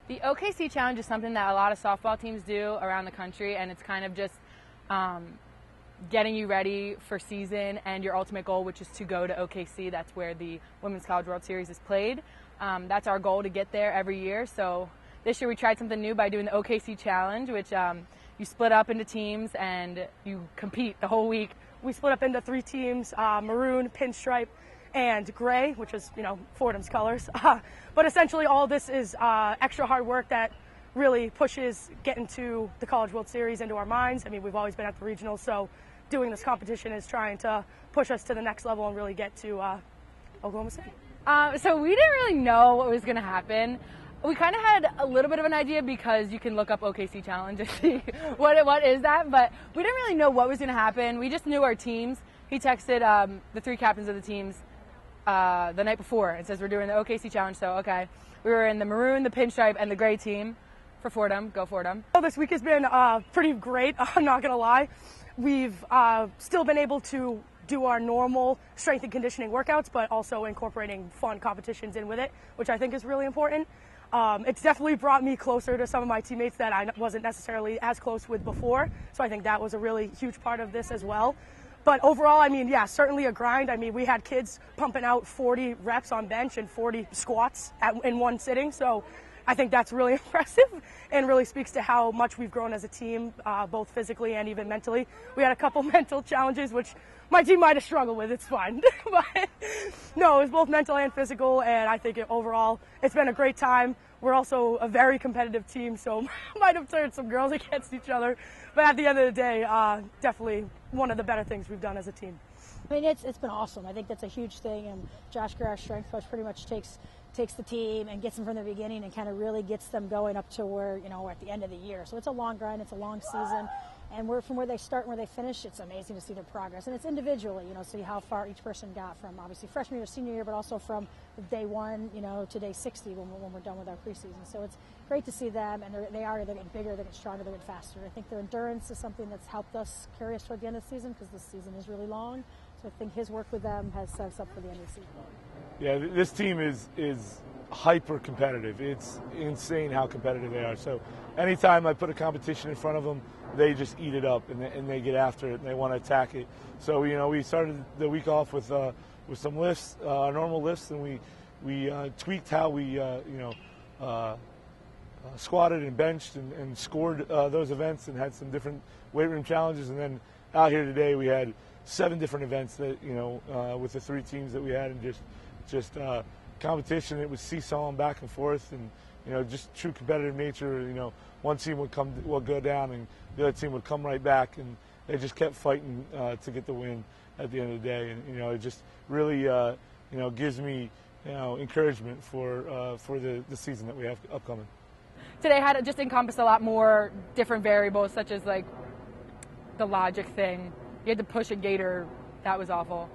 The OKC Challenge is something that a lot of softball teams do around the country, and it's kind of just getting you ready for season and your ultimate goal, which is to go to OKC. That's where the Women's College World Series is played. That's our goal, to get there every year. So this year we tried something new by doing the OKC Challenge, which you split up into teams and you compete the whole week. We split up into 3 teams, maroon, pinstripe, and gray, which is, Fordham's colors. But essentially all this is extra hard work that really pushes getting to the College World Series into our minds. I mean, we've always been at the regionals, so doing this competition is trying to push us to the next level and really get to Oklahoma City. So we didn't really know what was going to happen. We kind of had a little bit of an idea because you can look up OKC Challenge and see what is that, but we didn't really know what was going to happen. We just knew our teams. He texted the 3 captains of the teams the night before and says we're doing the OKC Challenge, so okay. We were in the maroon, the pinstripe, and the gray team for Fordham. Go Fordham. Well, this week has been pretty great, I'm not going to lie. We've still been able to do our normal strength and conditioning workouts, but also incorporating fun competitions in with it, which I think is really important. It's definitely brought me closer to some of my teammates that I wasn't necessarily as close with before, so I think that was a really huge part of this as well. But overall, I mean, yeah, certainly a grind. I mean, we had kids pumping out 40 reps on bench and 40 squats in one sitting, so I think that's really impressive and really speaks to how much we've grown as a team, both physically and even mentally. We had a couple mental challenges, which my team might have struggled with. It's fine. But no, it was both mental and physical, and I think overall it's been a great time. We're also a very competitive team, so might have turned some girls against each other. But at the end of the day, definitely one of the better things we've done as a team. I mean, it's been awesome. I think that's a huge thing, and Josh Greer, our strength coach, pretty much takes the team and gets them from the beginning and kind of really gets them going up to where, we're at the end of the year. So it's a long grind, it's a long season, and from where they start and where they finish, it's amazing to see their progress. And it's individually, see how far each person got from obviously freshman year, senior year, but also from day 1, to day 60 when we're done with our preseason. So it's great to see them, and they're getting bigger, they're getting stronger, they're getting faster. I think their endurance is something that's helped us carry us toward the end of the season, because this season is really long. So I think his work with them has set us up for the end of the season. Yeah, this team is hyper competitive. It's insane how competitive they are. So anytime I put a competition in front of them, they just eat it up and they get after it and they want to attack it. So we started the week off with some lifts, normal lifts, and we tweaked how we squatted and benched and scored those events, and had some different weight room challenges. And then out here today we had 7 different events that with the 3 teams that we had, and just competition. It was seesawing back and forth, and just true competitive nature. One team would go down, and the other team would come right back, and they just kept fighting to get the win at the end of the day. And it just really gives me encouragement for the season that we have upcoming. Today had just encompassed a lot more different variables, such as like the logic thing. You had to push a gator, that was awful.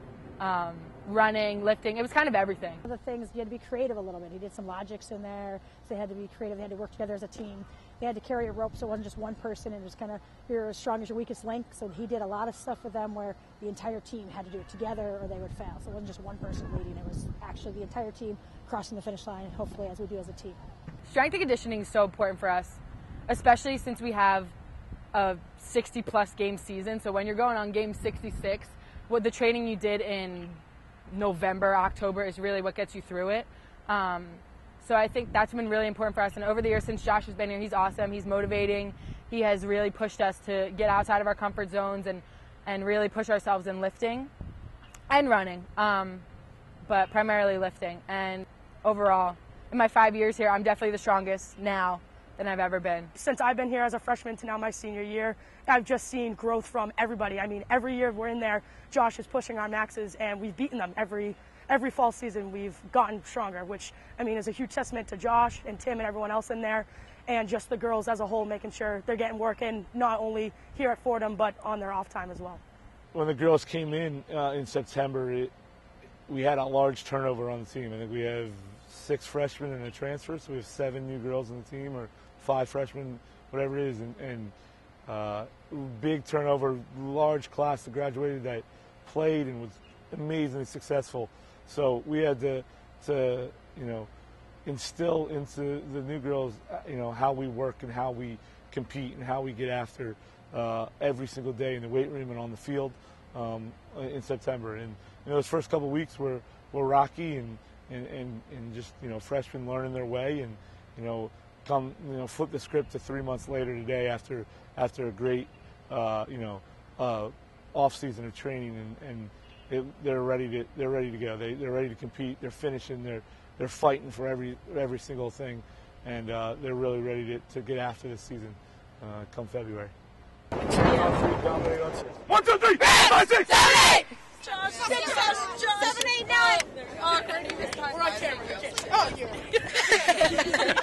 Running, lifting, it was kind of everything. The things, you had to be creative a little bit. He did some logics in there, so they had to be creative, they had to work together as a team. They had to carry a rope, so it wasn't just one person, and it was kind of, you're as strong as your weakest link. So he did a lot of stuff with them where the entire team had to do it together or they would fail. So it wasn't just one person leading, it was actually the entire team crossing the finish line, and hopefully as we do as a team. Strength and conditioning is so important for us, especially since we have a 60-plus game season. So when you're going on game 66, what the training you did in November, October is really what gets you through it. So I think that's been really important for us. And over the years since Josh has been here, he's awesome. He's motivating. He has really pushed us to get outside of our comfort zones and really push ourselves in lifting and running, but primarily lifting. And overall, in my 5 years here, I'm definitely the strongest now than I've ever been. Since I've been here as a freshman to now my senior year, I've just seen growth from everybody. I mean, every year we're in there, Josh is pushing our maxes, and we've beaten them every fall season. We've gotten stronger, which, I mean, is a huge testament to Josh and Tim and everyone else in there, and just the girls as a whole, making sure they're getting work in, not only here at Fordham, but on their off time as well. When the girls came in September, we had a large turnover on the team. I think we have 6 freshmen and a transfer, so we have 7 new girls on the team, or 5 freshmen, whatever it is, and big turnover, large class that graduated that played and was amazingly successful. So we had to instill into the new girls, how we work and how we compete and how we get after every single day in the weight room and on the field in September. And those first couple of weeks were rocky and just freshmen learning their way and flip the script to 3 months later today after a great off season of training and they're ready to go. They're ready to compete. They're finishing. They're fighting for every single thing, and they're really ready to get after this season come February. 1, 2, 3, 5, 6, 7, 8. Josh, 6, 7, 7, 8, 9. Oh, we're on camera. Oh, yeah.